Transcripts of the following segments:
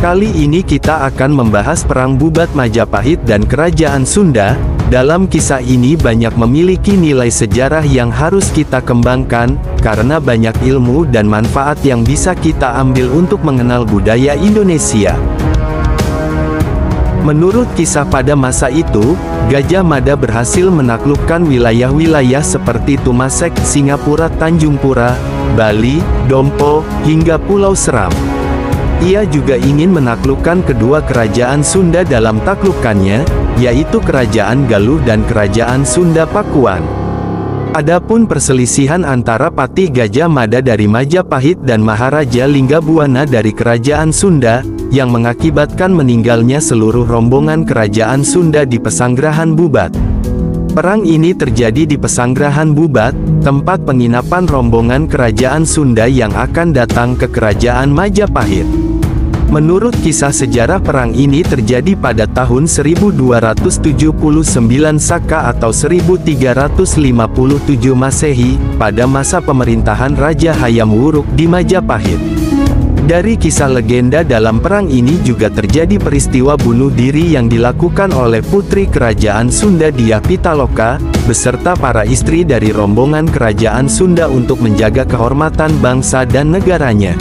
Kali ini kita akan membahas Perang Bubat Majapahit dan Kerajaan Sunda. Dalam kisah ini banyak memiliki nilai sejarah yang harus kita kembangkan, karena banyak ilmu dan manfaat yang bisa kita ambil untuk mengenal budaya Indonesia. Menurut kisah pada masa itu, Gajah Mada berhasil menaklukkan wilayah-wilayah seperti Tumasek, Singapura, Tanjung Pura, Bali, Dompo, hingga Pulau Seram. Ia juga ingin menaklukkan kedua kerajaan Sunda dalam taklukannya, yaitu Kerajaan Galuh dan Kerajaan Sunda Pakuan. Adapun perselisihan antara Patih Gajah Mada dari Majapahit dan Maharaja Linggabuana dari Kerajaan Sunda, yang mengakibatkan meninggalnya seluruh rombongan Kerajaan Sunda di Pesanggerahan Bubat. Perang ini terjadi di Pesanggerahan Bubat, tempat penginapan rombongan Kerajaan Sunda yang akan datang ke Kerajaan Majapahit. Menurut kisah sejarah, perang ini terjadi pada tahun 1279 Saka atau 1357 Masehi, pada masa pemerintahan Raja Hayam Wuruk di Majapahit. Dari kisah legenda dalam perang ini juga terjadi peristiwa bunuh diri yang dilakukan oleh putri Kerajaan Sunda Dyah Pitaloka, beserta para istri dari rombongan Kerajaan Sunda untuk menjaga kehormatan bangsa dan negaranya.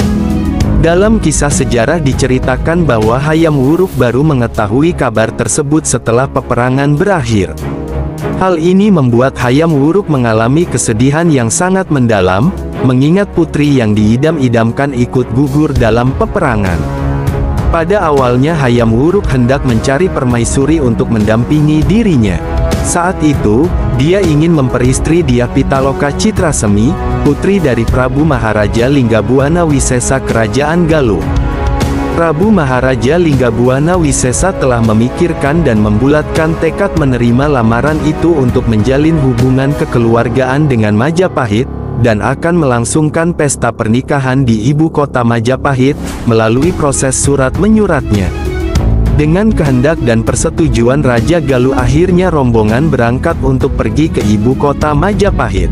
Dalam kisah sejarah diceritakan bahwa Hayam Wuruk baru mengetahui kabar tersebut setelah peperangan berakhir. Hal ini membuat Hayam Wuruk mengalami kesedihan yang sangat mendalam, mengingat putri yang diidam-idamkan ikut gugur dalam peperangan. Pada awalnya Hayam Wuruk hendak mencari permaisuri untuk mendampingi dirinya. Saat itu, dia ingin memperistri Dyah Pitaloka Citrasemi, putri dari Prabu Maharaja Linggabuana Wisesa Kerajaan Galuh. Prabu Maharaja Linggabuana Wisesa telah memikirkan dan membulatkan tekad menerima lamaran itu untuk menjalin hubungan kekeluargaan dengan Majapahit, dan akan melangsungkan pesta pernikahan di ibu kota Majapahit, melalui proses surat menyuratnya. Dengan kehendak dan persetujuan Raja Galuh, akhirnya rombongan berangkat untuk pergi ke ibu kota Majapahit.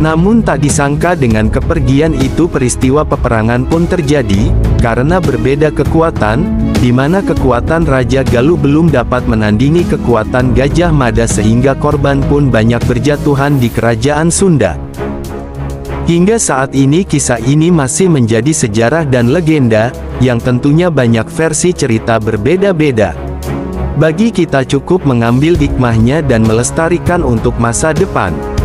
Namun tak disangka dengan kepergian itu peristiwa peperangan pun terjadi, karena berbeda kekuatan, di mana kekuatan Raja Galuh belum dapat menandingi kekuatan Gajah Mada sehingga korban pun banyak berjatuhan di Kerajaan Sunda. Hingga saat ini kisah ini masih menjadi sejarah dan legenda, yang tentunya banyak versi cerita berbeda-beda. Bagi kita cukup mengambil hikmahnya dan melestarikan untuk masa depan.